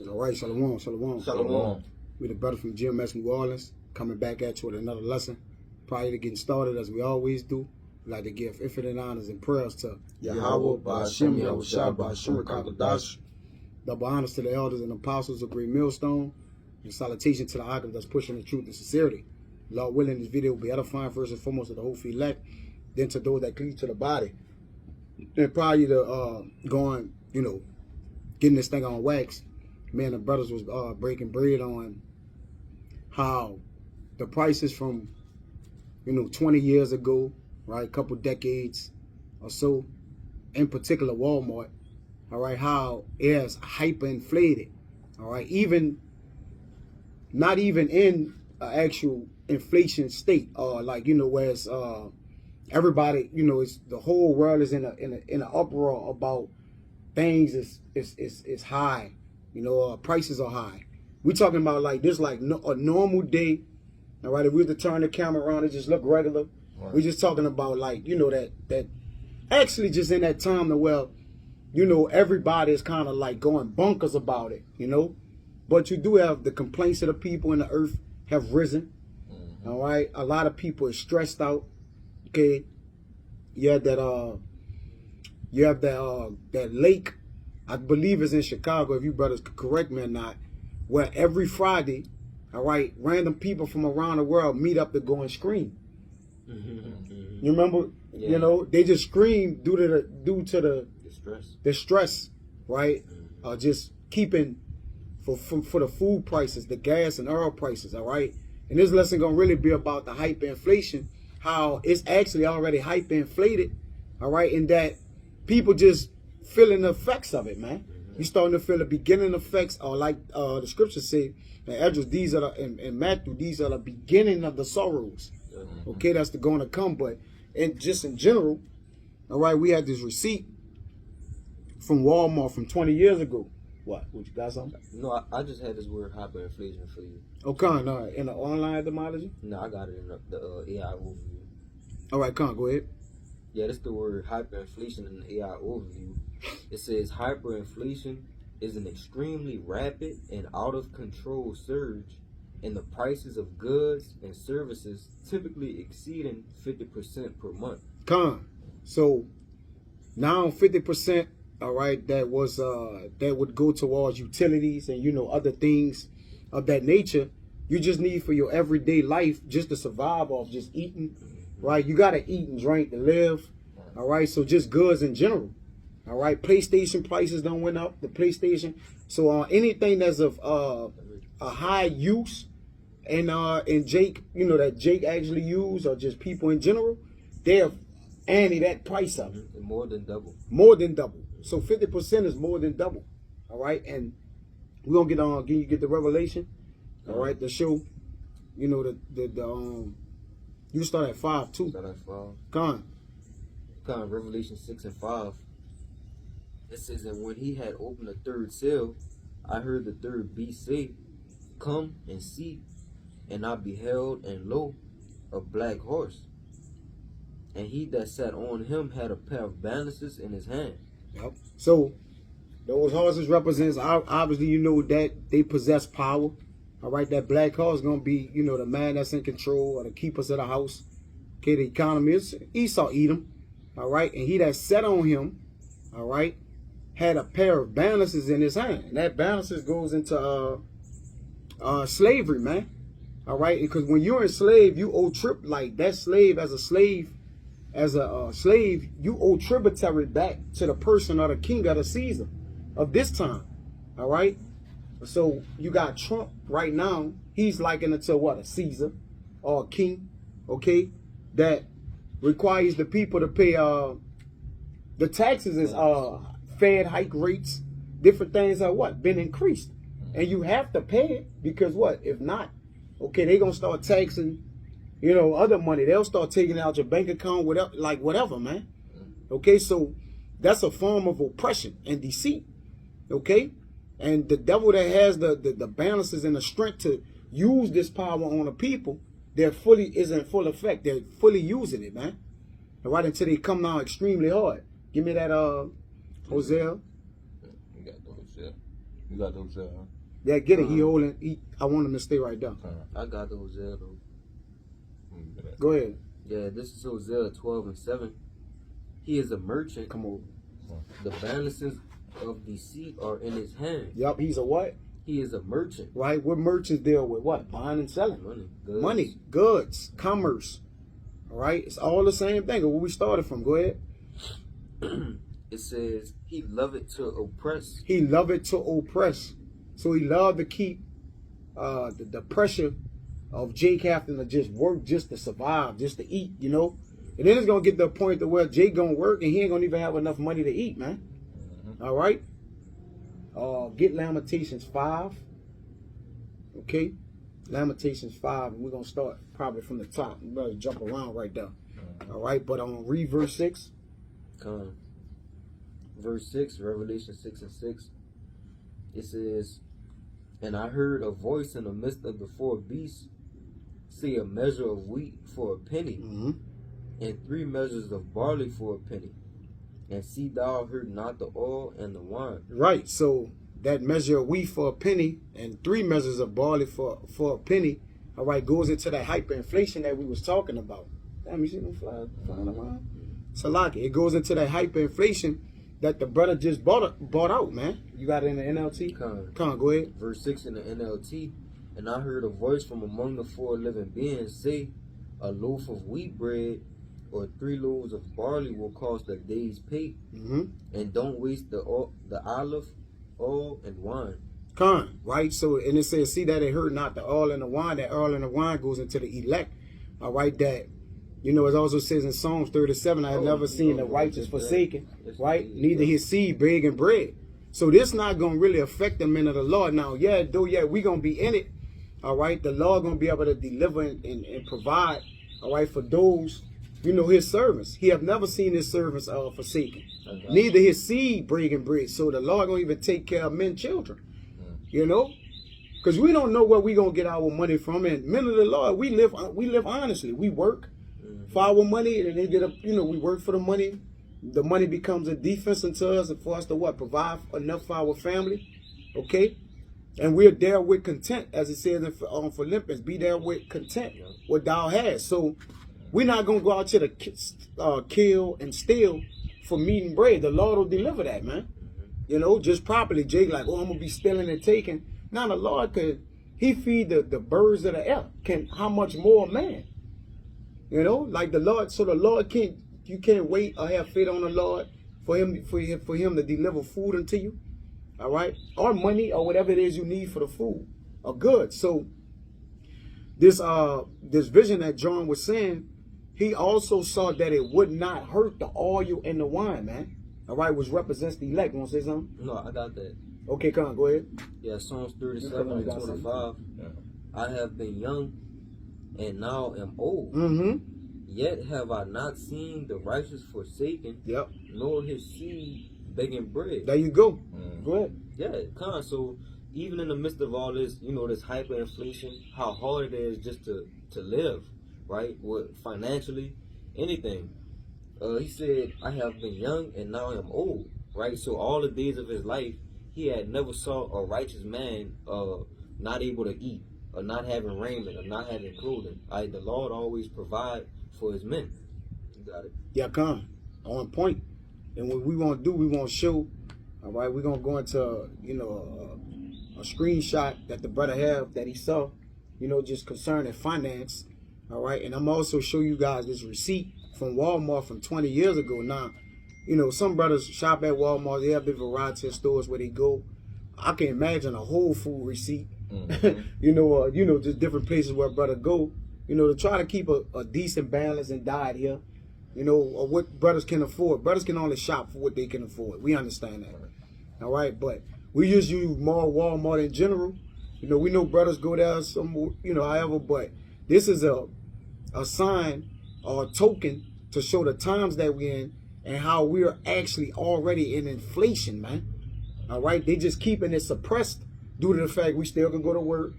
All right, shalom, shalom. Shalom. We the brother from GMS New Orleans, coming back at you with another lesson. Prior to getting started, as we always do, we like to give infinite honors and prayers to Yahweh, Ba'ashem, Yahushua, Ba'ashem, Kakadash. Double honors to the elders and apostles of Great Millstone, and salutation to the icon that's pushing the truth and sincerity. Lord willing, this video will be edifying first and foremost to the whole elect, then to those that cleave to the body. And prior to going, getting this thing on wax, man, the brothers was breaking bread on how the prices from 20 years ago, right, a couple decades or so, in particular Walmart, all right, how it has hyperinflated, all right, not even in an actual inflation state, or where it's everybody, it's the whole world is in an uproar about things is high, prices are high. We talking about like this, a normal day. All right, if we were to turn the camera around, it just look regular. Right. We just talking about that actually just in that time to where, everybody is kind of like going bonkers about it, But you do have the complaints of the people in the earth have risen. Mm-hmm. All right, a lot of people are stressed out. Okay, you have that lake, I believe it's in Chicago, if you brothers could correct me or not, where every Friday, all right, random people from around the world meet up to go and scream. Mm-hmm. You remember? Yeah. They just scream due to the stress, right? Mm-hmm. Just keeping for the food prices, the gas and oil prices, all right? And this lesson gonna really be about the hyperinflation, how it's actually already hyperinflated, all right, and that people just feeling the effects of it, man. Mm-hmm. You starting to feel the beginning effects, or like the scriptures say in Esdras, these are in Matthew, these are the beginning of the sorrows. Mm-hmm. Okay, that's going to come, but just in general, all right, we had this receipt from Walmart from 20 years ago. What you got something? No, I just had this word hyperinflation for you. Okay, no, in the online etymology? No, I got it in the AI overview. All right, go ahead. Yeah, that's the word hyperinflation in the AI overview. It says hyperinflation is an extremely rapid and out of control surge in the prices of goods and services, typically exceeding 50% per month. So now 50%, all right, that would go towards utilities and other things of that nature. You just need for your everyday life just to survive off just eating, right? You gotta eat and drink to live, all right? So just goods in general, all right? PlayStation prices done went up, the PlayStation. So anything that's of a high use, and Jake, that Jake actually used, or just people in general, they're ante that price up. More than double. More than double. So 50% is more than double, all right? And we're gonna get on. Can you get the revelation? All right, the show. You start at 5 too. Start at 5. Revelation 6:5. It says, and when he had opened the third seal, I heard the third beast say, come and see. And I beheld, and lo, a black horse. And he that sat on him had a pair of balances in his hand. Yep. So those horses represents, obviously, that they possess power. All right, that black horse is going to be, the man that's in control, or the keepers of the house. Okay, the economy is Esau, Edom. All right, and he that sat on him, all right, had a pair of balances in his hand. And that balances goes into slavery, man. All right, because when you're enslaved, you owe like that slave as a slave, you owe tributary back to the person or the king or the Caesar of this time. All right. So you got Trump right now. He's likened it to what? A Caesar or a king. Okay. That requires the people to pay the taxes is Fed hike rates, different things are been increased. And you have to pay it, because if not, okay, they're gonna start taxing other money. They'll start taking out your bank account, whatever, man. Okay, so that's a form of oppression and deceit. Okay, and the devil that has the balances and the strength to use this power on the people, is in full effect. They're fully using it, man. All right, until they come down extremely hard. Give me that Hosea. You got the Hosea. You got those, Yeah, get it. He holding. I want him to stay right there. I got the Hosea though. Go ahead. Yeah, this is Hosea 12:7. He is a merchant. Come on. The balances of deceit are in his hand. Yup, he's a what? He is a merchant. Right? What merchants deal with? What? Buying and selling. Money. Goods, commerce. All right? It's all the same thing. Where we started from. Go ahead. It says, he loveth to oppress. He loveth to oppress. So he loved to keep the pressure of Jake having to just work just to survive, just to eat, you know? And then it's going to get to a point to where Jake going to work and he ain't going to even have enough money to eat, man. All right? Get Lamentations 5. Okay? Lamentations 5. And we're going to start probably from the top. We better jump around right there. All right? But I'm going to read verse 6. Come. Verse 6, Revelation 6:6. It says, and I heard a voice in the midst of the four beasts say, a measure of wheat for a penny, and 3 measures of barley for a penny. And see, thou heard not the oil and the wine. Right. So that measure of wheat for a penny and 3 measures of barley for a penny, all right, goes into that hyperinflation that we was talking about. Damn, you see them flying around? Salaki. It goes into that hyperinflation that the brother just bought out, man. You got it in the NLT? Come on, go ahead. Verse 6 in the NLT. And I heard a voice from among the 4 living beings say, a loaf of wheat bread or 3 loaves of barley will cost a day's pay. And don't waste the olive, oil, and wine. Right? So, and it says, see that it hurt not the oil and the wine. That oil and the wine goes into the elect. All right, that, you know, it also says in Psalms 37, I have never seen the righteous forsaken, right? Neither his seed begging bread. So this not going to really affect the men of the Lord. Now, we going to be in it. All right, the Lord going to be able to deliver and provide, all right, for those, you know, his servants. He have never seen his servants forsaken. Neither his seed begging bread. So the Lord going to even take care of men, children, you know, because we don't know where we going to get our money from. And men of the Lord, we live honestly. We work for our money, and they get up, you know, we work for the money. The money becomes a defense unto us and for us to what? Provide enough for our family. Okay? And we're there with content, as it says in Philippians, be there with content, what thou hast. So we're not going to go out here to kill and steal for meat and bread. The Lord will deliver that, man. You know, just properly. Jake like, oh, I'm going to be stealing and taking. Now the Lord could, he feed the birds of the air. How much more man? You know, like the Lord, so the Lord you can't wait or have faith on the Lord for him to deliver food unto you. All right, or money or whatever it is you need for the food or good. So this vision that John was saying, he also saw that it would not hurt the oil and the wine, man. All right, which represents the elect. Want to say something? No, I got that. Okay, come on, go ahead. Yeah, Psalms 37:25. I have been young and now am old. Yet have I not seen the righteous forsaken, nor his seed begging bread. There you go. Go ahead. Yeah, so even in the midst of all this, you know, this hyperinflation, how hard it is just to live, right? Financially, anything. He said, I have been young and now I am old, right? So all the days of his life, he had never saw a righteous man not able to eat, or not having raiment, or not having clothing. The Lord always provide for his men. You got it? Yeah, come on point. And what we want to do, we want to show. All right, we're gonna go into, you know, a screenshot that the brother have that he saw, you know, just concerning finance. All right, and I'm also show you guys this receipt from Walmart from 20 years ago. Now, you know, some brothers shop at Walmart. They have the variety of stores where they go. I can imagine a Whole Food receipt. You know, just different places where brother go. You know, to try to keep a decent balance and diet here. You know, or what brothers can afford. Brothers can only shop for what they can afford. We understand that. All right, but we just use more Walmart in general. You know, we know brothers go there some, you know, however, but this is a sign or a token to show the times that we're in and how we're actually already in inflation, man. All right, they just keeping it suppressed due to the fact we still can go to work.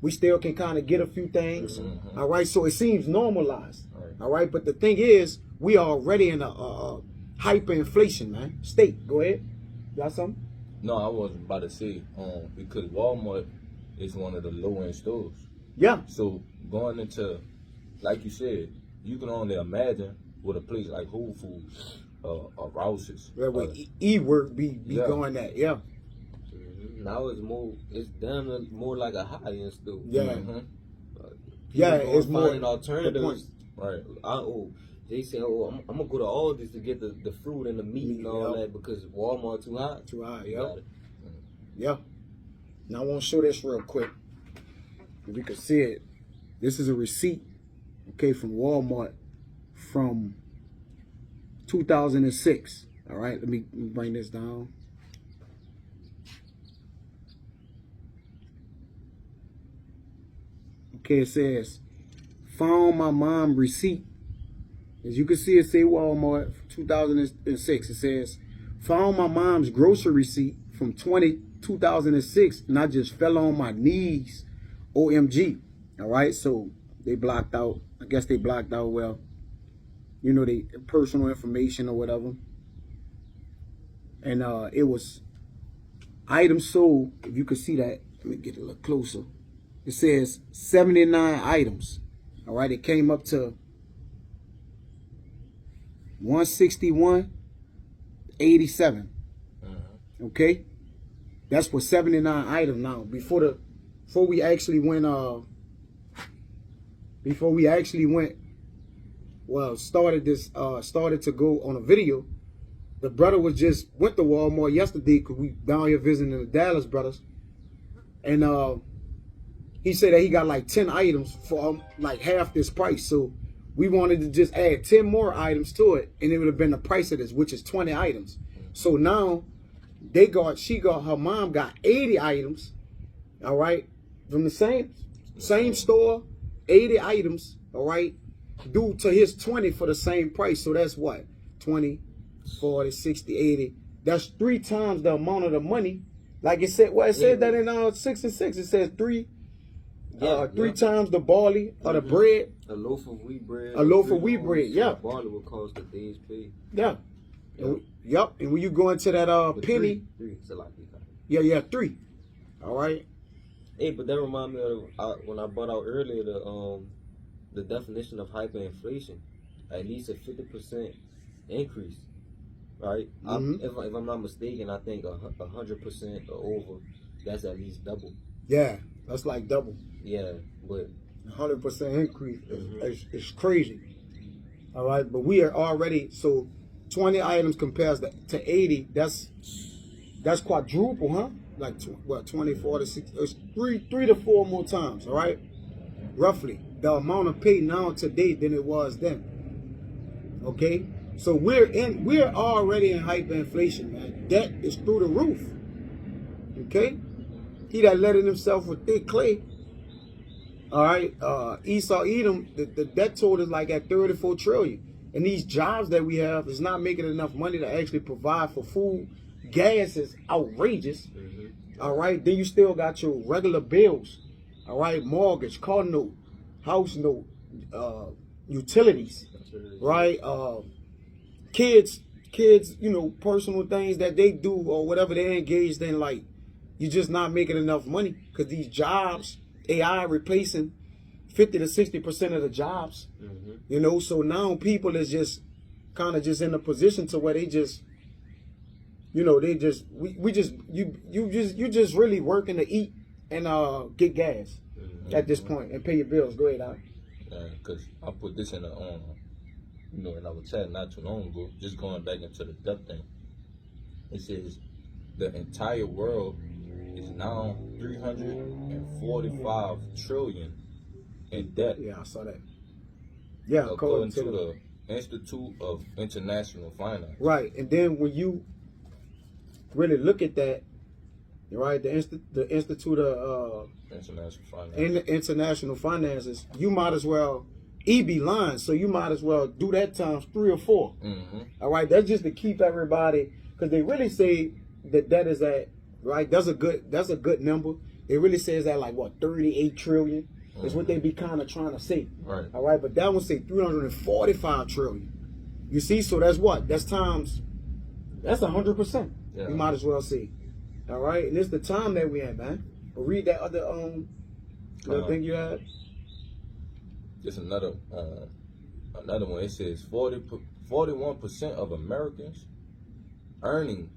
We still can kind of get a few things. All right, so it seems normalized. All right, but the thing is, we are already in a hyperinflation, man, state. Go ahead. Got something? No, I wasn't about to say, because Walmart is one of the low end stores. Yeah. So going into, like you said, you can only imagine with a place like Whole Foods, Rouse's. Where E-work be going at, yeah. Now it's damn more like a high-end store. Yeah. Yeah, it's more finding alternatives. Right. They say, I'm gonna go to all this to get the fruit and the meat and all that because Walmart too high. Too high, yeah. Now I want to show this real quick. If we can see it. This is a receipt, okay, from Walmart from 2006. All right, let me bring this down. Okay, it says, found my mom receipt. As you can see, it say Walmart 2006. It says, found my mom's grocery receipt from 2006, and I just fell on my knees. OMG. All right, so they blocked out. I guess they blocked out, well, you know, they personal information or whatever. And it was items sold. If you could see that, let me get a little closer. It says 79 items. All right, it came up to 161.87. Okay, that's for 79 items. Now, before we actually went, started to go on a video. The brother went to Walmart yesterday because we down here visiting the Dallas brothers, and he said that he got like 10 items for like half this price. So we wanted to just add 10 more items to it, and it would have been the price of this, which is 20 items. So now her mom got 80 items, all right, from the same store, 80 items, all right, due to his 20 for the same price. So that's what? 20, 40, 60, 80. That's 3 times the amount of the money. Like it said, it said that in 6 and 6. It says 3 times the barley or the bread. A loaf of wheat bread. Yeah. Barley will cost a day's pay. Yeah. Yep. And when you go into that penny. Three. It's a lot. 3. All right. Hey, but that reminds me of when I brought out earlier the definition of hyperinflation. At least a 50% increase. Right? If I'm not mistaken, I think 100% or over, that's at least double. Yeah, that's like double. Yeah, but 100% increase is crazy. All right, but we are already, so 20 items compares to 80. That's quadruple, huh? Like 24 to 60. It's 3 to 4 more times. All right, roughly the amount of pay now today than it was then. Okay. So we're already in hyperinflation, man. Debt is through the roof. Okay? He that letting himself with thick clay. All right. Esau Edom, the debt total is like at 34 trillion. And these jobs that we have is not making enough money to actually provide for food. Gas is outrageous. All right. Then you still got your regular bills. All right. Mortgage, car note, house note, utilities. Right? Kids, you know, personal things that they do or whatever they're engaged in, like, you're just not making enough money because these jobs, AI replacing 50 to 60% of the jobs, you know, so now people is just kind of just in a position to where they just, you know, you just really working to eat and get gas at this point and pay your bills. Go ahead, Al. Because I put this in the you know, in our chat not too long ago, just going back into the debt thing. It says the entire world is now 345 trillion in debt. Yeah, I saw that. Yeah, according to the Institute of International Finance. Right, and then when you really look at that, right, the Institute of International Finances, you might as well. be lying, so you might as well do that times 3 or 4. All right, that's just to keep everybody, because they really say that is at, right, that's a good number. They really say it's at like what, 38 trillion is what they be kind of trying to say. Right. All right, but that one say 345 trillion. You see, so that's what? That's 100%. Yeah. You might as well say. All right, and it's the time that we in, man. But read that other little thing you had. Just another one. It says 41% of Americans earning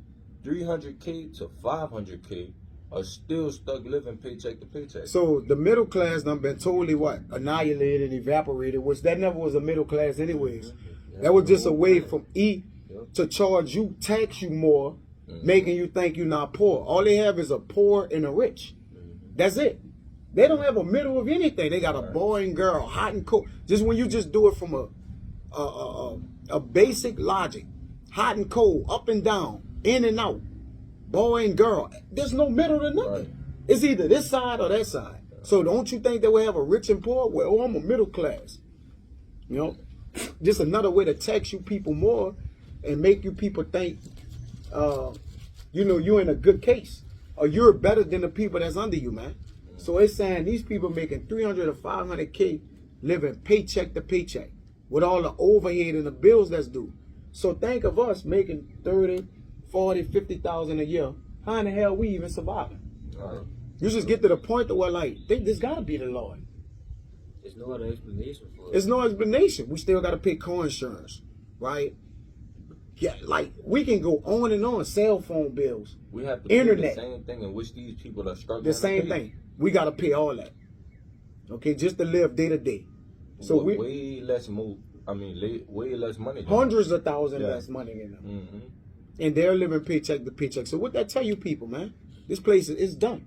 $300K to $500K are still stuck living paycheck to paycheck. So the middle class done been totally what? Annihilated, evaporated, which that never was a middle class anyways. That was just a way from to charge you, tax you more, making you think you're not poor. All they have is a poor and a rich. That's it. They don't have a middle of anything. They got a boy and girl, hot and cold. Just when you just do it from a basic logic, hot and cold, up and down, in and out, boy and girl. There's no middle to nothing. Right. It's either this side or that side. So don't you think that we have a rich and poor? Well, I'm a middle class. You know, just another way to tax you people more and make you people think, you're in a good case or you're better than the people that's under you, man. So it's saying these people making 300 or 500K living paycheck to paycheck with all the overhead and the bills that's due. So think of us making 30, 40, 50,000 a year. How in the hell we even surviving? Right. You just get to the point that where this gotta be the Lord. There's no other explanation for it. There's no explanation. We still gotta pay car insurance, right? Yeah, like we can go on and on. Cell phone bills, We have to internet, pay the same thing in which these people are struggling. the same thing. We gotta pay all that. Okay, just to live day to day. So With we way less way less money. hundreds of thousands Yeah. less money than them. Mm-hmm. And they're living paycheck to paycheck. So what that tell you people, man? This place is done.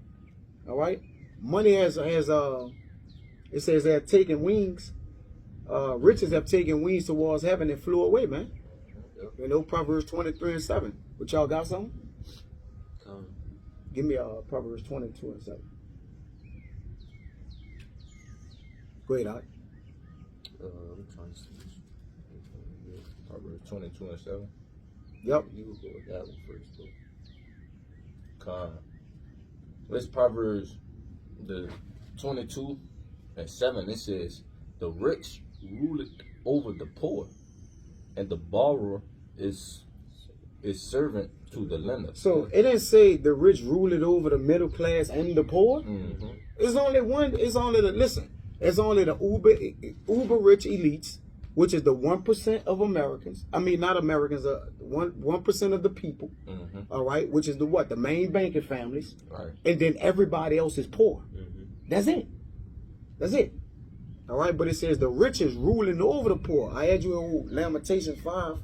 All right? Money has it says they have taken wings. Riches have taken wings towards heaven and flew away, man. You know, Proverbs 23:7. But y'all got something? Give me Proverbs 22:7. Go ahead, Ike. I'm trying to see. Proverbs 22:7. Yep. You will go with that one first, though. Let's Proverbs the 22:7. It says, "The rich ruleth over the poor, and the borrower is servant to the lender." So it didn't say the rich rule it over the middle class and the poor. Mm-hmm. It's only one. It's only the uber rich elites, which is the 1% of Americans. I mean, not Americans. 1% of the people. Mm-hmm. All right, which is the main banking families, Right. and then everybody else is poor. That's it. That's it. All right, but it says the rich is ruling over the poor. I had you in Lamentations 5.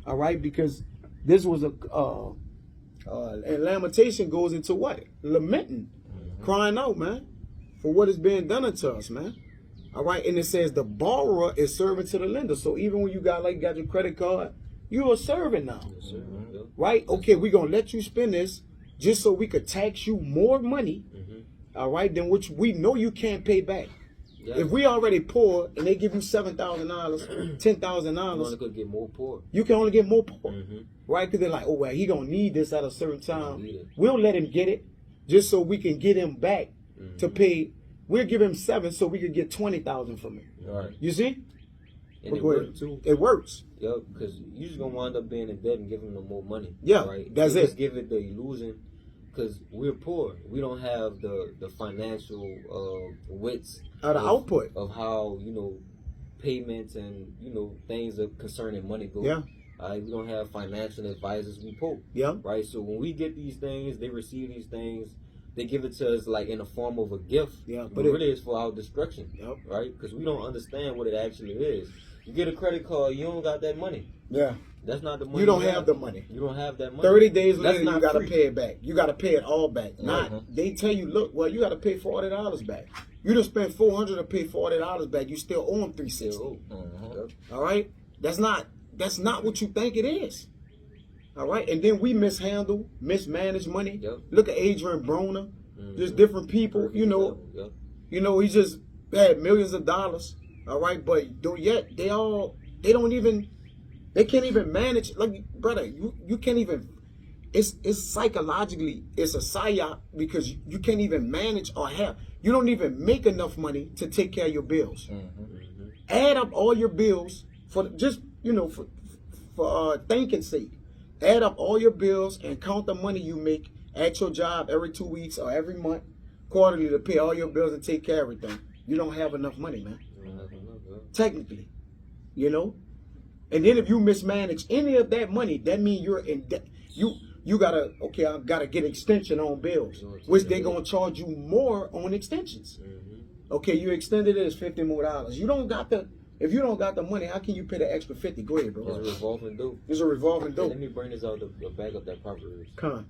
All right, because this was and lamentation goes into what? Lamenting, crying out, man, for what is being done unto us, man. All right, and it says the borrower is servant to the lender. So even when you got your credit card, you're a servant now, right? Okay, we're gonna let you spend this just so we could tax you more money, all right, than which we know you can't pay back. Yeah. If we already poor and they give you $7,000, $10,000, You only could get more poor. you can only get more poor, right? Because they're like, oh well, he gonna need this at a certain time. We'll let him get it just so we can get him back to pay. We'll give him 7 so we could get 20,000 from him. Right. You see? And it worked too. It works. Yeah, because you're just gonna wind up being in debt and giving them more money. Yeah, right. that's They it. Just give it the illusion, because we're poor. We don't have the financial wits The output of how payments and things that concerning money go. Yeah. We don't have financial advisors. We poor. Yeah. Right. So when we get these things, they receive these things. They give it to us like in the form of a gift. Yeah, but but really it's for our destruction. Yep. Right. Because we don't understand what it actually is. You get a credit card, you don't got that money. Yeah. That's not the money. You don't have the money. You don't have that money. 30 days That's later, you not got to free. pay it back. You got to pay it all back. They tell you, look, well, you got to pay $40 back. You just spent $400 to pay $40 back. You still owe them $360. All right, that's not what you think it is. All right, and then we mismanage money. Yep. Look at Adrian Broner, just different people. Yep. He just had millions of dollars. All right, but yet they can't even manage. Like, brother, you can't even. It's psychologically, it's a psyop because you can't even manage or have. You don't even make enough money to take care of your bills. Add up all your bills for just for thinking sake. Add up all your bills and count the money you make at your job every 2 weeks or every month, quarterly to pay all your bills and take care of everything. You don't have enough money, man. Technically, you know. And then if you mismanage any of that money, that means you're in debt. You gotta, okay, I gotta get extension on bills, which they gonna charge you more on extensions. Okay, you extended it as $50 more. You don't got the, if you don't got the money, how can you pay the extra 50? Go ahead, bro. It's a revolving door. It's a revolving door. Let me bring this out the back of that Proverbs. Con.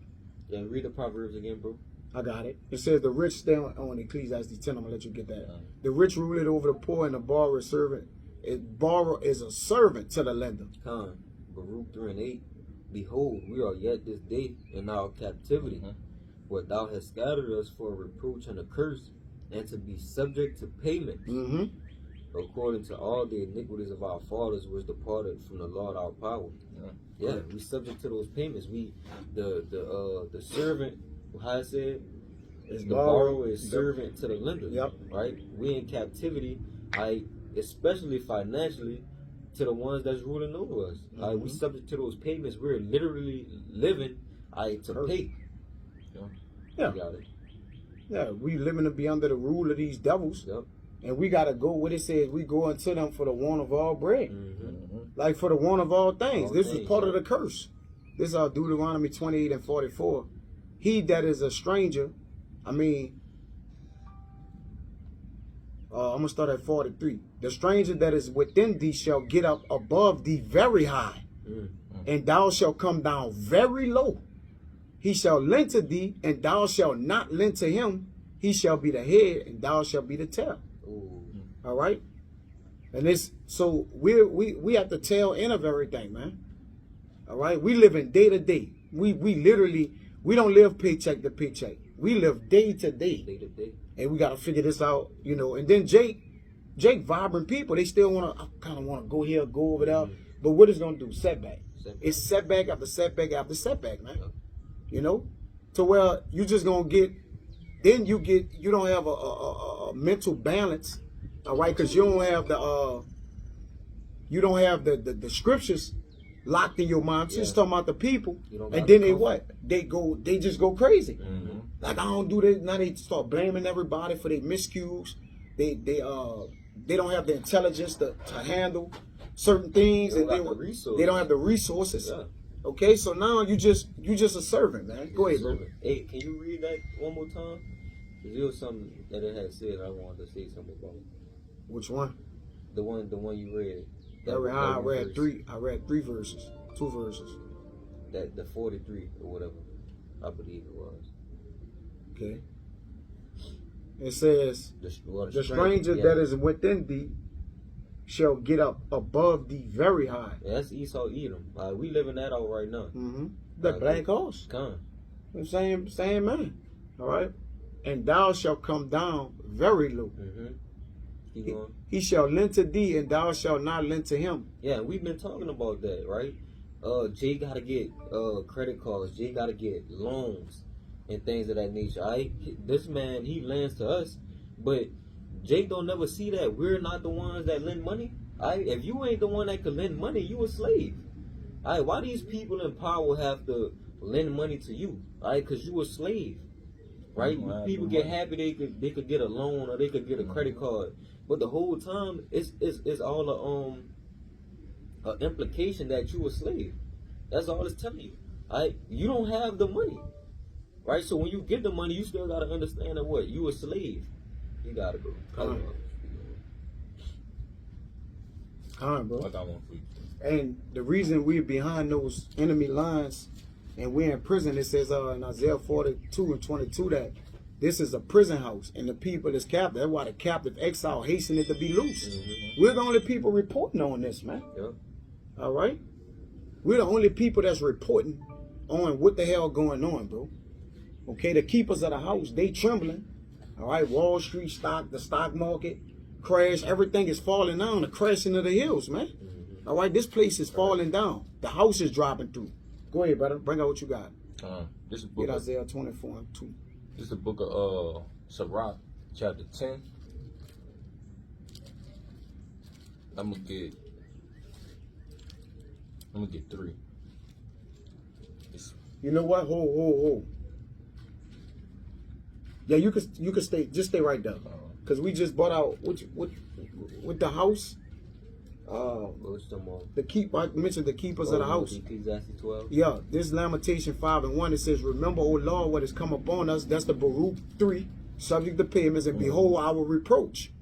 Yeah, read the Proverbs again, bro. I got it. It says the rich stand on Ecclesiastes 10. I'm gonna let you get that. The rich rule it over the poor, and the borrower is servant. Borrower is a servant to the lender. Con. Baruch 3:8. Behold, we are yet this day in our captivity, where thou hast scattered us for a reproach and a curse, and to be subject to payment, according to all the iniquities of our fathers, which departed from the Lord our power. Yeah, we subject to those payments. We, the servant, how I said, the borrower is servant to the lender. Right? We in captivity, especially financially, to the ones that's ruling over us. We subject to those payments. We're literally living to pay. Yeah. Got it. Yeah, we living to be under the rule of these devils. And we gotta go, what it says, we go unto them for the want of all bread. Like for the want of all things. This is part of the curse. This is Deuteronomy 28 and 44. He that is a stranger, I'm gonna start at 43. The stranger that is within thee shall get up above thee very high, and thou shalt come down very low. He shall lend to thee, and thou shalt not lend to him. He shall be the head, and thou shalt be the tail. All right, and this, so we have the tail end of everything, man. All right, we live in day to day. We literally, we don't live paycheck to paycheck. We live day to day. And we got to figure this out, you know. And then Jake, vibrant people, they still kind of want to go here, go over there. But what it's going to do? Setback. It's setback after setback after setback, man. You know? To where you just going to get, then you don't have a mental balance, all right? Because you don't have the scriptures locked in your mind. Just talking about the people. And then they just go crazy. Like, I don't do this. Now they start blaming everybody for their miscues. They don't have the intelligence to handle certain things, and they don't have the resources. Okay, so now you just a servant, man. Go ahead, bro. Hey, can you read that one more time? Because there was something that it had said I wanted to say something about. Which one? The one you read. I read three verses, 2 verses. The 43 or whatever, I believe it was. Okay. It says, the stranger that is within thee shall get up above thee very high. Yeah, that's Esau Edom. We living that out right now. The black horse. Same man. All right. And thou shalt come down very low. He shall lend to thee, and thou shalt not lend to him. Yeah, we've been talking about that, right? Jay got to get credit cards. Jay got to get loans and things of that nature. This man, he lends to us, but Jay don't never see that we're not the ones that lend money. If you ain't the one that could lend money, you a slave. Why these people in power have to lend money to you? Because you a slave. Right? People get happy they could get a loan or they could get a credit card. But the whole time it's all a implication that you a slave. That's all it's telling you. You don't have the money. Right? So when you get the money, you still gotta understand that what? You a slave. You gotta go. Come on, bro. And the reason we're behind those enemy lines and we're in prison, it says in Isaiah 42 and 22 that this is a prison house and the people is captive. That's why the captive exile hastened to be loose. We're the only people reporting on this, man. All right? We're the only people that's reporting on what the hell going on, bro. Okay, the keepers of the house, they trembling. All right, Wall Street the stock market crash, everything is falling down, the crashing of the hills, man. All right, this place is falling down. The house is dropping through. Go ahead, brother. Bring out what you got. This is book Get Isaiah 24 and 2. This is the book of Sirach, chapter 10. I'm gonna get 3. You know what? Hold. Yeah, you could stay right there, cause we just bought out with the house. I mentioned the keepers of the house. Ecclesiastes 12. Yeah, this Lamentation 5:1, it says, "Remember, O Lord, what has come upon us." That's the Baruch 3, subject to payments, and behold our reproach.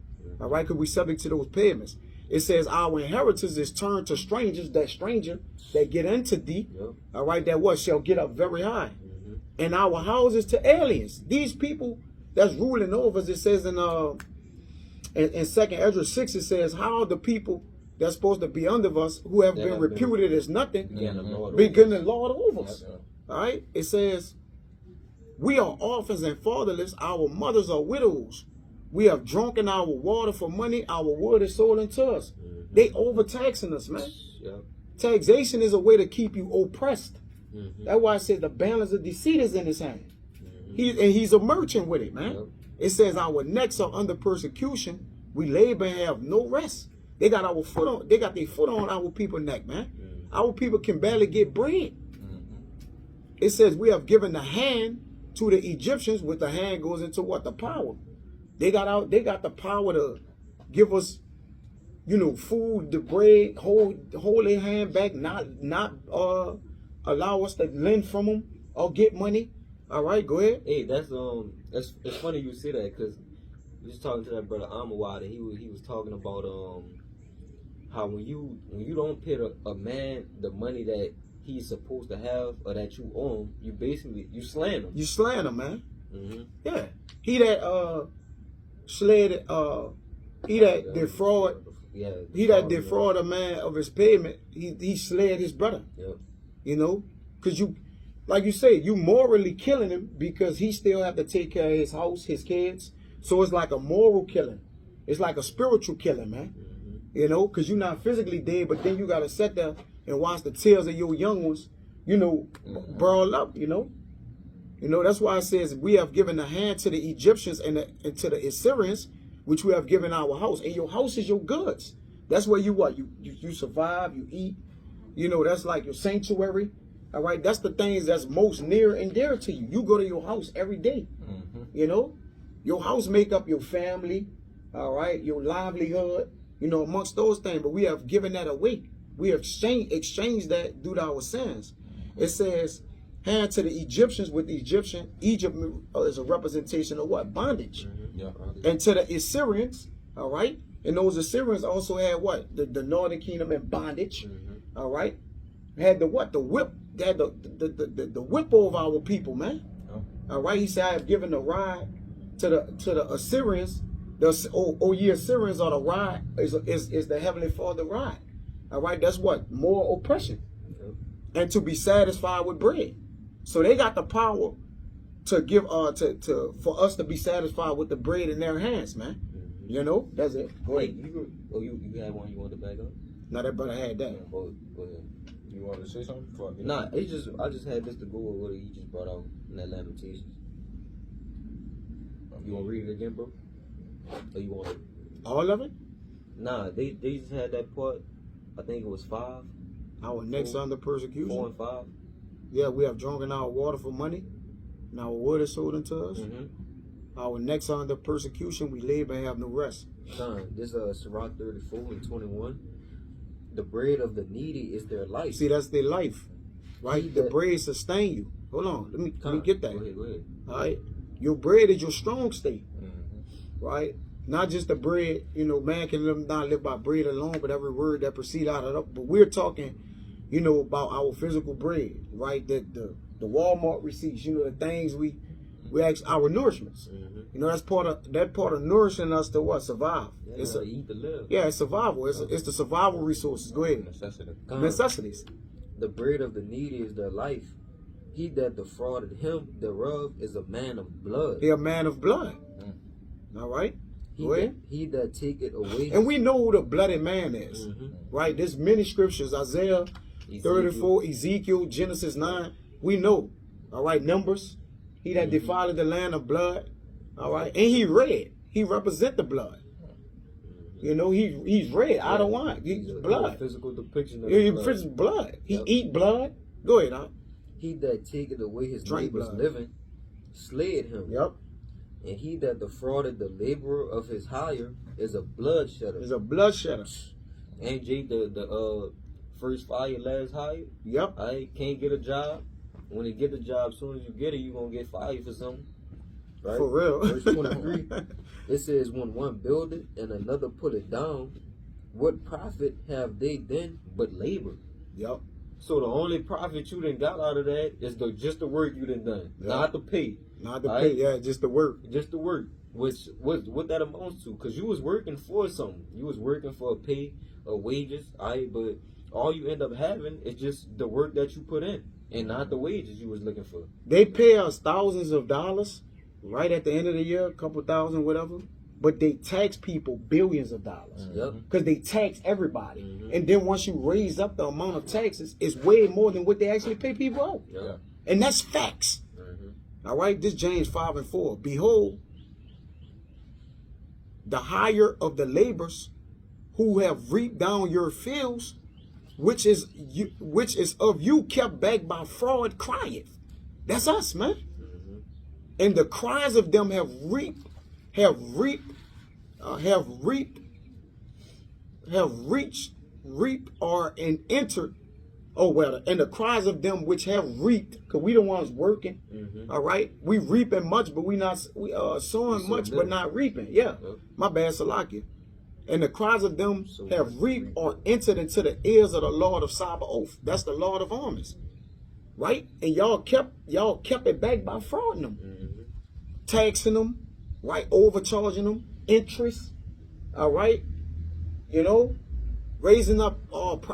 All right, because we subject to those payments. It says, "Our inheritance is turned to strangers, that stranger that get into thee." Yep. All right, that what shall get up very high. And our houses to aliens. These people that's ruling over us, it says in 2nd Ezra 6, it says, "How the people that's supposed to be under us, who have been reputed as nothing, begin to lord over us." All right, it says, "We are orphans and fatherless, our mothers are widows. We have drunken our water for money, our wood is sold unto us." They overtaxing us, man. Yep. Taxation is a way to keep you oppressed. That's why I said the balance of deceit is in his hand. He's a merchant with it, man. Yep. It says our necks are under persecution. We labor and have no rest. They got their foot on our people's neck, man. Our people can barely get bread. It says we have given the hand to the Egyptians, with the hand goes into what? The power. They got the power to give us, food, the bread, hold their hand back, not allow us to lend from them or get money. All right, go ahead. Hey, it's funny you say that, because we was talking to that brother Amawad, and he was talking about how when you don't pay a man the money that he's supposed to have or that you own, you slaying him. You slaying him, man. Yeah, he that defraud. Yeah, he that defraud a man of his payment. He slayed his brother. Yep. Because you, like you say, you morally killing him because he still have to take care of his house, his kids. So it's like a moral killing. It's like a spiritual killing, man. Because you're not physically dead, but then you got to sit there and watch the tears of your young ones, burl up, That's why it says we have given the hand to the Egyptians and to the Assyrians, which we have given our house. And your house is your goods. That's where you survive, you eat. That's like your sanctuary. All right, that's the things that's most near and dear to you. You go to your house every day. Your house make up your family. All right, your livelihood. Amongst those things. But we have given that away. We have exchanged that due to our sins. It says, hand to the Egyptians with the Egyptian. Egypt is a representation of what? Bondage. And to the Assyrians, all right? And those Assyrians also had what? The northern kingdom in bondage, all right? Had the what? The whip. They had the whip over our people, man. All right? He said, I have given the rod to the Assyrians. Ye Assyrians are the rod, is the heavenly Father rod. All right? That's what? More oppression. And to be satisfied with bread. So they got the power to give for us to be satisfied with the bread in their hands, man. That's it. Go ahead. You had one you wanted to back up? No, that brother had that. Go ahead. You want to say something before I get Nah, I just had this to go with what he just brought out in that Lamentations. You want to read it again, bro? Or you want to... All of it? Nah, they just had that part. I think it was 5. Our necks under persecution. 4 and 5. Yeah, we have drunken our water for money, and our wood is sold unto us. Our necks are under persecution. We labor and have no rest. This Sirach 34 and 21. The bread of the needy is their life. See, that's their life, right? The bread sustain you. Hold on, let me get that. Go ahead. All right, your bread is your strong state, right? Not just the bread. Man can not live by bread alone, but every word that proceeds out of it. But we're talking, about our physical bread, right? The Walmart receipts. The things we ask, our nourishments. That's part of nourishing us to what? Survive. Yeah, it's eat to live. Yeah, it's survival. It's the survival resources. Go ahead. Necessities. The bread of the needy is their life. He that defrauded him thereof is a man of blood. He a man of blood. All right. He that taketh away. And we know who the bloody man is, right? There's many scriptures: Isaiah 34, Ezekiel, Genesis 9. We know. All right, Numbers. He that defiled the land of blood. All right, and he red. He represent the blood. He's red. I don't want. He's blood. Physical depiction of blood. Blood. He eat blood. Go ahead, huh? He that taketh away his neighbor's living, slayed him. Yep. And he that defrauded the laborer of his hire is a bloodshedder. Is a bloodshedder. Ain't Jake the first fire, last hire? Yep. I can't get a job. When you get the job, as soon as you get it, you gonna get fired for something. Right? For real. Verse 23, it says, when one build it and another put it down, what profit have they then but labor? Yep. So the only profit you done got out of that is just the work you done done, Yep. not the pay. Not the Right? pay, yeah, just the work. Just the work, which what that amounts to, because you was working for something. You was working for a pay, a wages, but all you end up having is just the work that you put in, and not the wages you was looking for. They pay us thousands of dollars right at the end of the year, a couple thousand, whatever. But they tax people billions of dollars. Yep. Because they tax everybody. Mhm. And then once you raise up the amount of taxes, it's way more than what they actually pay people out. Yep. And that's facts. Mhm. All right, this James 5:4. Behold, the hire of the laborers who have reaped down your fields, which is of you kept back by fraud, crieth. That's us, man. Mhm. And the cries of them have reached or and entered. Oh well, and the cries of them which have reaped, because we the ones working. Mhm. All right, we reaping much, but we sowing much, but not reaping. Yeah, Yep. my bad, Salakia. And the cries of them So have reaped or entered into the ears of the Lord of Sabaoth. That's the Lord of armies, right? And y'all kept it back by frauding them, Mhm. taxing them, right? Overcharging them, interest. All right, you know, raising up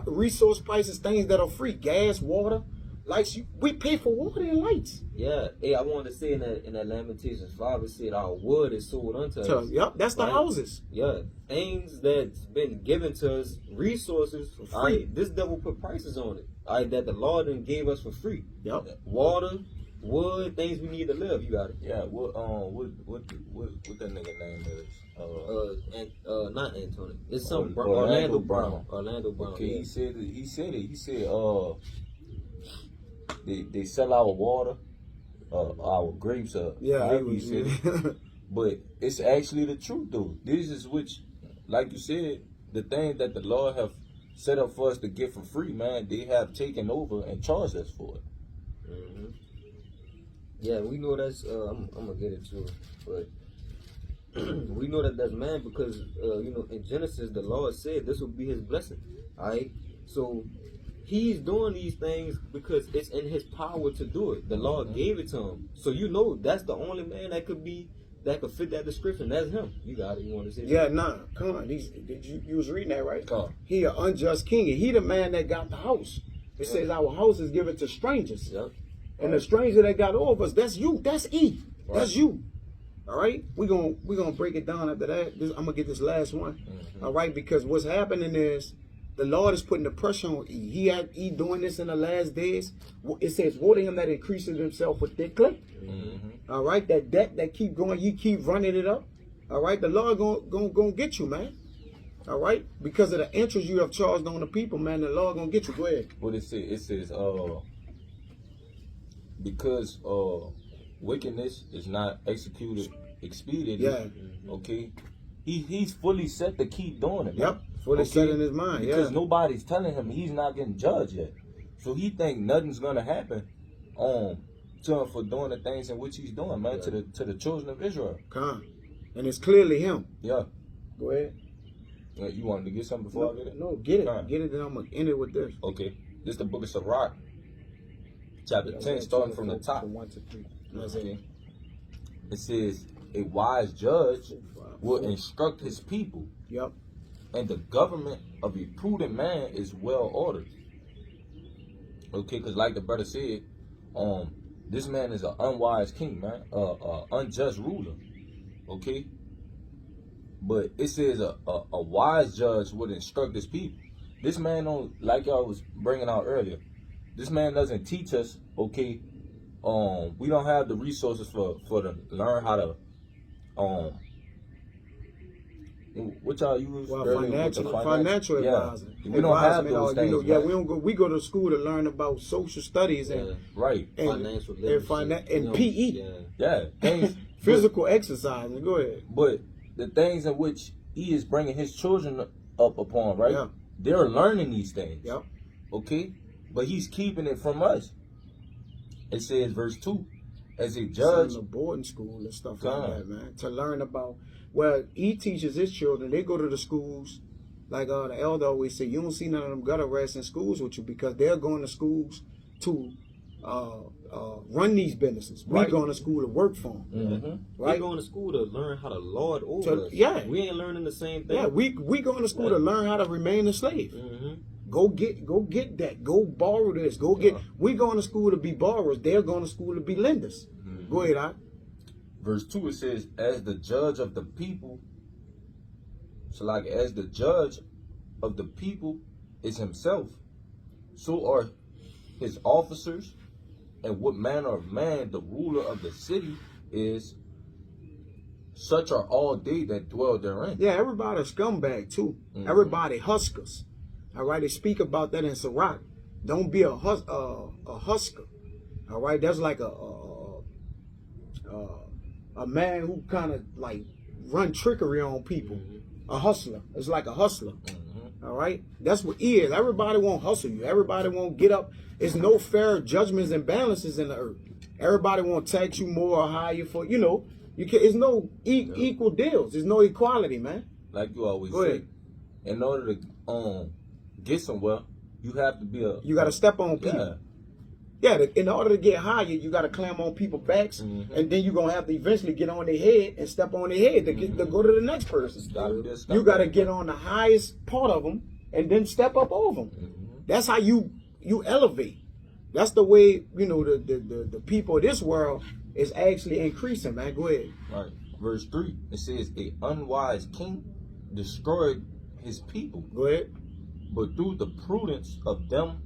resource prices, things that are free, gas, water, lights. We pay for water and lights. Yeah. Hey, I wanted to say in that Lamentations 5, it said our wood is sold unto So, us. yep, that's the Right. houses. Yeah, things that's been given to us, resources. For free. This devil put prices on it. That the Lord done gave us for free. Yep. Water, wood, things we need to live. You got it. Yeah, what that nigga name is? Not Antonio. It's some Orlando Orlando Brown. Brown. Orlando Brown. Okay, yeah. he said they sell our water, our grapes, Yeah, however he said it. But it's actually the truth though. This is which, like you said, the thing that the Lord have set up for us to get for free, man, they have taken over and charged us for it. Mhm. Yeah, we know that's. I'm gonna get into it, but we know that that's man because in Genesis the Lord said this will be His blessing. All right, so He's doing these things because it's in His power to do it. The Lord gave it to him, so that's the only man that could fit that description. That's Him. You got it. You want to say? Yeah, nah, come on. You was reading that, right? Come on. He an unjust king, and he the man that got the house. It says our house is given to strangers. Yep. And the stranger that got over us, that's you. That's E. Right. That's you. All right? We're gonna break it down after that. I'm gonna get this last one. Mhm. All right, because what's happening is the Lord is putting the pressure on E. He had E doing this in the last days. It says, woe to him that increases himself with thick clay. Mm-hmm. All right, that debt that keep going, you keep running it up. All right, the Lord gonna get you, man. All right, because of the interest you have charged on the people, man, the Lord gonna get you. Go ahead. What it says, because wickedness is not executed expediently. Yeah. Okay. He's fully set to keep doing it. Man. Yep. Fully set in his mind. Because Yeah. nobody's telling him he's not getting judged yet. So he think nothing's gonna happen to him for doing the things in which he's doing, man, Yeah. to the children of Israel. Come. And it's clearly him. Yeah. Go ahead. You wanted to get something before I get it? No, get it. Come. Get it, and I'm going to end it with this. Okay. This is the book of Sirach, chapter 10, starting from the top. From 1 to 3. Okay. It says, a wise judge will instruct his people, Yep. and the government of a prudent man is well ordered. Okay, because like the brother said, this man is an unwise king, man, unjust ruler. Okay, but it says a wise judge would instruct his people. This man don't, like y'all was bringing out earlier. This man doesn't teach us. Okay, we don't have the resources for to learn how to what y'all use? Well, earlier with the financial yeah. advisor. We don't have Advisement, those things. yeah, man. we don't go. We go to school to learn about social studies and Right. and, Financial and, literacy. and PE. Yeah. Yeah, things Physical exercise. Go ahead. But the things in which he is bringing his children up upon, right? Yeah. They're learning these things. Yep. Okay? But he's keeping it from us. It says, verse 2, as a Send judge. them to boarding school and stuff God. like that, man. To learn about, well, he teaches his children. They go to the schools. Like the elder always say, you don't see none of them gutter rats in schools with you because they're going to schools to run these businesses. Right. We going to school to work for them. Mm-hmm. We're going to school to learn how to lord over us. Yeah. We ain't learning the same thing. Yeah, we going to school to learn how to remain a slave. Mm-hmm. Go get that. Go borrow this. Go get. We going to school to be borrowers. They're going to school to be lenders. Mm-hmm. Go ahead, Verse 2, it says, as the judge of the people. So like as the judge of the people is himself, so are his officers, and what manner of man the ruler of the city is, such are all they that dwell therein. Yeah, everybody scumbag too. Mm-hmm. Everybody huskers. All right, they speak about that in Sirach. Don't be a husker. All right, that's like a man who kind of like run trickery on people. Mm-hmm. A hustler. It's like a hustler. Mm-hmm. All right, that's what he is. Everybody won't hustle you. Everybody won't get up. It's no fair judgments and balances in the earth. Everybody won't tax you more or higher for you can. It's no equal deals. There's no equality, man. Like you always Go say, ahead. in order to get somewhere, you have to be You got to step on people. Yeah, in order to get higher, you got to climb on people's backs, and then you're going to have to eventually get on their head and step on their head to go to the next person. You got to get on the highest part of them and then step up over them. Mm-hmm. That's how you elevate. That's the way, the people of this world is actually increasing, man. Go ahead. Right. Verse 3, it says, a unwise king destroyed his people, Go ahead. but through the prudence of them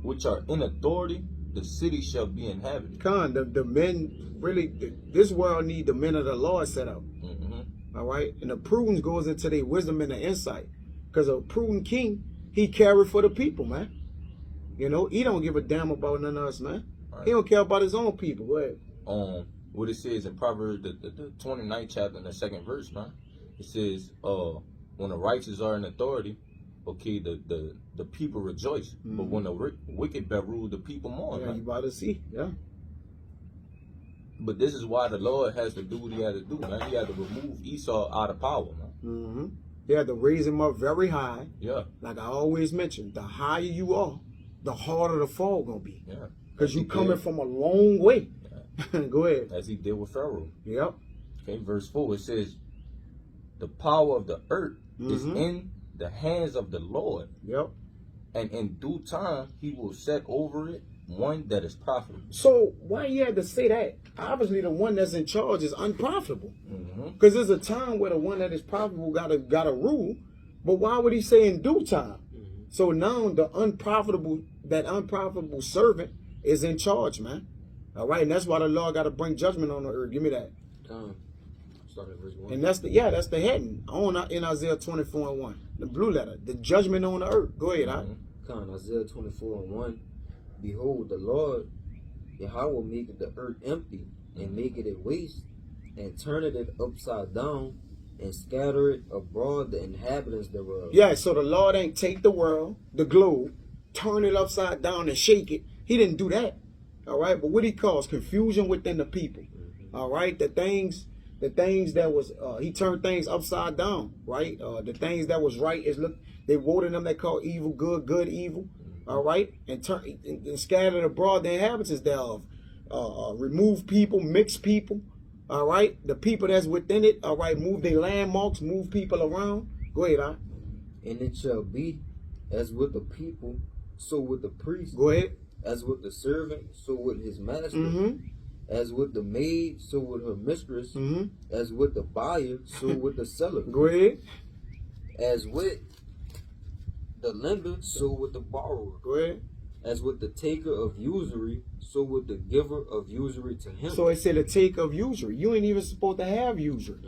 which are in authority, the city shall be inhabited. The men, really, this world need the men of the Lord set up. Mm-hmm. All right? And the prudence goes into their wisdom and the insight. Because a prudent king, he carry for the people, man. He don't give a damn about none of us, man. Right. He don't care about his own people. Go ahead. What it says in Proverbs, the 29th chapter and the 2nd verse, man. It says, when the righteous are in authority, okay, the people rejoice. Mm-hmm. But when the wicked rule, the people mourn. Yeah, man. you about to see. Yeah. But this is why the Lord has to do what he had to do, man. He had to remove Esau out of power, man. Mm-hmm. He had to raise him up very high. Yeah. Like I always mention, the higher you are, the harder the fall gonna be. Yeah. Because you coming from a long way. Yeah. Go ahead. As he did with Pharaoh. Yep. Okay, verse 4, it says, the power of the earth is in the hands of the Lord. Yep. And in due time, he will set over it one that is profitable. So why you had to say that? Obviously, the one that's in charge is unprofitable. Because there's a time where the one that is profitable got to rule. But why would he say in due time? So now the unprofitable servant is in charge, man. All right, and that's why the Lord got to bring judgment on the earth. Give me that. Start at verse 1. And that's the heading in Isaiah 24:1, the blue letter, the judgment on the earth. Go ahead, Isaiah 24:1. Behold, the Lord Yahweh will make the earth empty and make it a waste, and turn it upside down, and scatter it abroad the inhabitants thereof. Yeah, so the Lord ain't take the world, the globe, turn it upside down and shake it. He didn't do that. All right, but what he calls confusion within the people. All right, the things that was he turned things upside down. Right, the things that was right is they voted them. They call evil good, good evil. All right, and scattered abroad the inhabitants thereof. Remove people, mix people. All right, the people that's within it. All right, move their landmarks, move people around. Go ahead, And it shall be as with the people, so with the priest. Go ahead. As with the servant, so with his master. As with the maid, so with her mistress. As with the buyer, so with the seller. Go ahead. As with the lender, so with the borrower. Go ahead. As with the taker of usury, so with the giver of usury to him. So it said the take of usury. You ain't even supposed to have usury.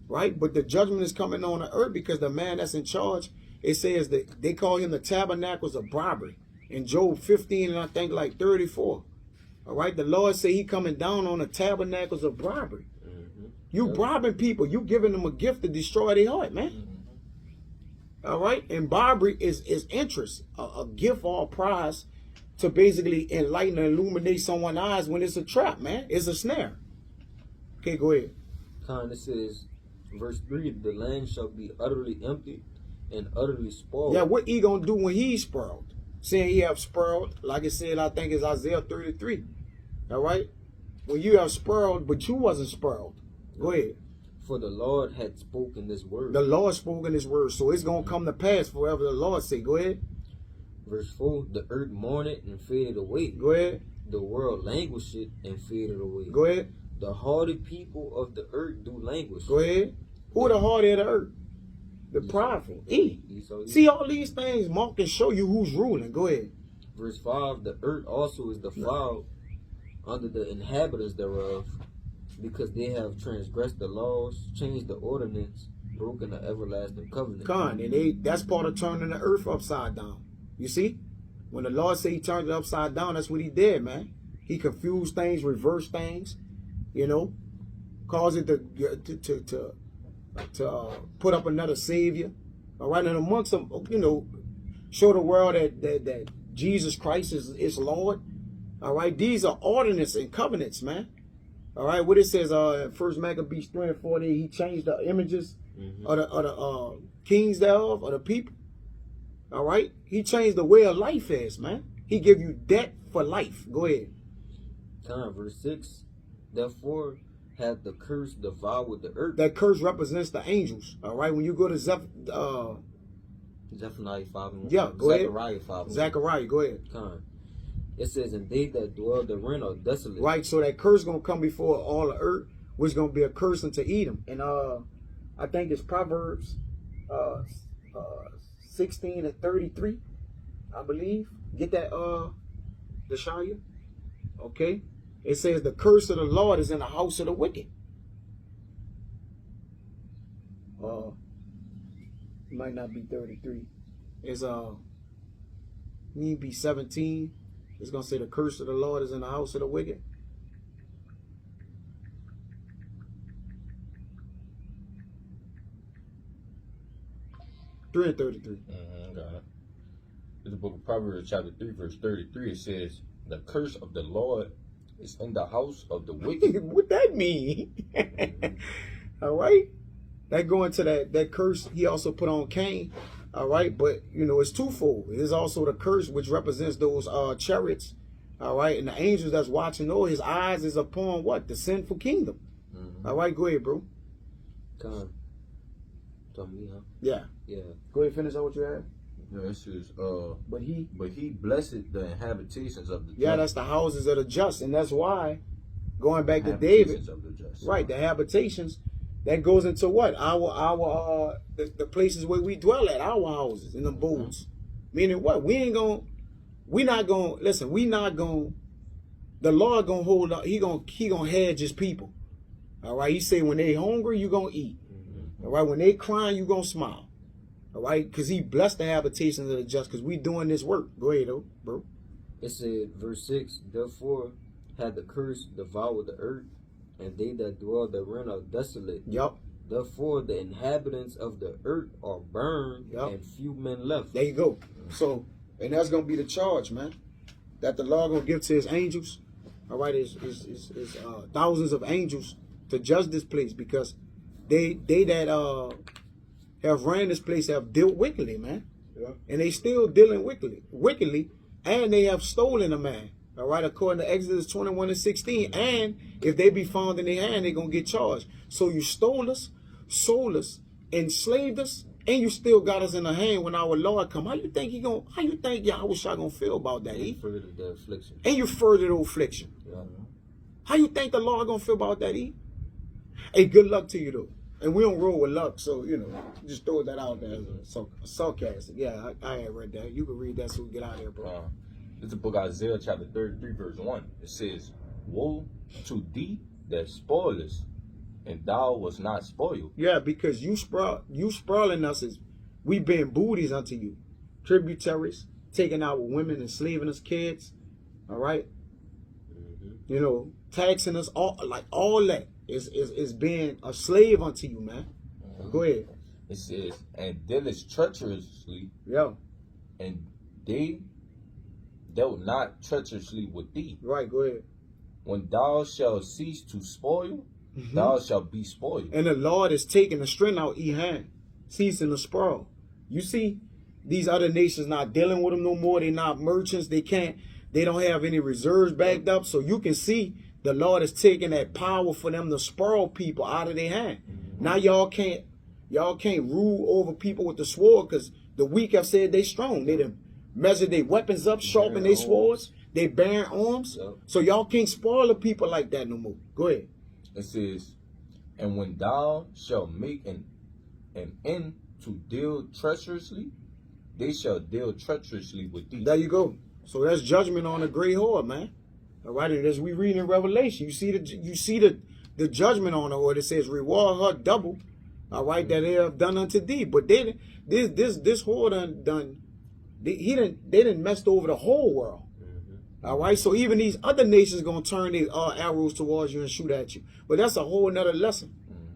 Right? But the judgment is coming on the earth because the man that's in charge, it says that they call him the tabernacles of bribery. In Job 15 and I think like 34. All right? The Lord say he coming down on the tabernacles of bribery. You bribing people. You giving them a gift to destroy their heart, man. All right? And bribery is interest, a gift or a prize to basically enlighten and illuminate someone's eyes when it's a trap, man. It's a snare. Okay, go ahead. It says, verse 3, the land shall be utterly empty and utterly spoiled. Yeah, what he gonna do when he's spoiled? Saying he have spoiled, like it said, I think it's Isaiah 33. All right? When you have spoiled, but you wasn't spoiled. Go ahead. For the Lord had spoken this word. The Lord spoken this word, so it's gonna come to pass forever the Lord say. Go ahead. Verse 4, the earth mourned and faded away. Go ahead. The world languished and faded away. Go ahead. The hardy people of the earth do languish. Go ahead. Who the hardy of the earth? The prideful. See, all these things mark and show you who's ruling. Go ahead. Verse 5, the earth also is defiled under the inhabitants thereof, because they have transgressed the laws, changed the ordinance, broken the everlasting covenant. And that's part of turning the earth upside down. You see? When the Lord said he turned it upside down, that's what he did, man. He confused things, reversed things, you know, caused it to put up another savior. All right, and amongst them, you know, show the world that Jesus Christ is Lord. All right, these are ordinances and covenants, man. All right, what it says, 1 Maccabees 3:40, he changed the images of the kings thereof, of the people. All right, he changed the way of life is, man. He give you debt for life. Go ahead. Verse 6, therefore hath the curse devoured the earth. That curse represents the angels. All right, when you go to Zephaniah 5. Yeah, go Zechariah ahead. 5. Zechariah, go ahead. It says, and they that dwell therein are desolate. Right, so that curse gonna come before all the earth, which gonna be a curse unto Edom. And I think it's Proverbs 16:33, I believe. Get that, Deshaya? Okay. It says the curse of the Lord is in the house of the wicked. It might not be 33. It's need be 17. It's gonna say the curse of the Lord is in the house of the wicked. Got it. In the book of Proverbs, chapter 3, verse 33, it says, the curse of the Lord is in the house of the wicked. What that mean? All right. That going to that curse he also put on Cain. All right, but you know it's twofold. It is also the curse which represents those chariots. All right, and the angels that's watching. Oh, his eyes is upon what? The sinful kingdom. All right, go ahead, bro. Talking me, huh? Yeah. Go ahead, finish out what you had. Yeah, it says, but he blessed the inhabitations of the just. Yeah, that's the houses of the just, and that's why going back to David, of the just. Right? The habitations. That goes into what? The places where we dwell at, our houses, in the abodes. Meaning what? The Lord gonna hold up, he gonna hedge his people. All right, he say when they hungry, you gonna eat. All right, when they crying, you gonna smile. All right, because he blessed the habitations of the just, because we doing this work. Go ahead, though, bro. It said, verse 6, therefore had the curse devoured the earth, and they that dwell therein are desolate. Yup. Therefore the inhabitants of the earth are burned, and few men left. There you go. So, and that's gonna be the charge, man, that the Lord gonna give to his angels. All right, is thousands of angels to judge this place, because they that have ran this place have dealt wickedly, man. Yeah. And they still dealing wickedly, and they have stolen a man. All right, according to Exodus 21:16, and if they be found in their hand, they're gonna get charged. So you stole us, sold us, enslaved us, and you still got us in the hand when our Lord come. How you think Yahweh gonna feel about that? Furthered the affliction. And you furthered the affliction. Yeah. How you think the Lord gonna feel about that? Hey, good luck to you though. And we don't roll with luck, so you know, just throw that out there as a sarcastic. Yeah, I had read that. You can read that so we get out of here, bro. It's the book of Isaiah chapter 33 verse 1. It says, woe to thee that spoilest, and thou was not spoiled. Yeah, because you spoiling us is we being booties unto you. Tributaries, taking our women, enslaving us kids. All right. You know, taxing us all that. is being a slave unto you, man. Go ahead. It says, and dealeth treacherously, Yo. and they dealt not treacherously with thee. Right, go ahead. When thou shalt cease to spoil, thou shalt be spoiled. And the Lord is taking the strength out he hand, ceasing the spoil. You see, these other nations not dealing with them no more. They're not merchants. They don't have any reserves backed up. So you can see the Lord is taking that power for them to spoil people out of their hand. Now y'all can't rule over people with the sword, because the weak have said they strong. They done measure their weapons up, sharpen their swords, they bearing arms. Yep. So y'all can't spoil the people like that no more. Go ahead. It says, and when thou shalt make an end to deal treacherously, they shall deal treacherously with thee. There you go. So that's judgment on the great whore, man. All right, and as we read in Revelation, you see the judgment on her, or it says reward her double. All right, that they have done unto thee. But this whore they done messed over the whole world. All right, so even these other nations gonna turn their arrows towards you and shoot at you. But that's a whole nother lesson.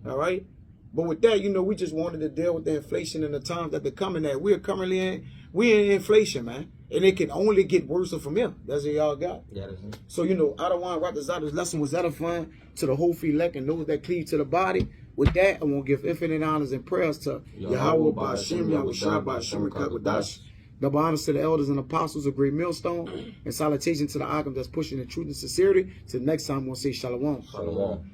All right. But with that, we just wanted to deal with the inflation and the times that they're coming at. We're in inflation, man. And it can only get worse from here. That's what y'all got. Yeah, that's it. So, I don't want to wrap this out. This lesson was edifying to the whole elect and those that cleave to the body. With that, I want to give infinite honors and prayers to Yahweh, Ba'ashem, Yahweh, Ba'ashem, Kakadash. Double honors to the elders and apostles of Great Millstone. And salutation to the Agam that's pushing the truth and sincerity. Till next time, we'll say Shalom. Shalom.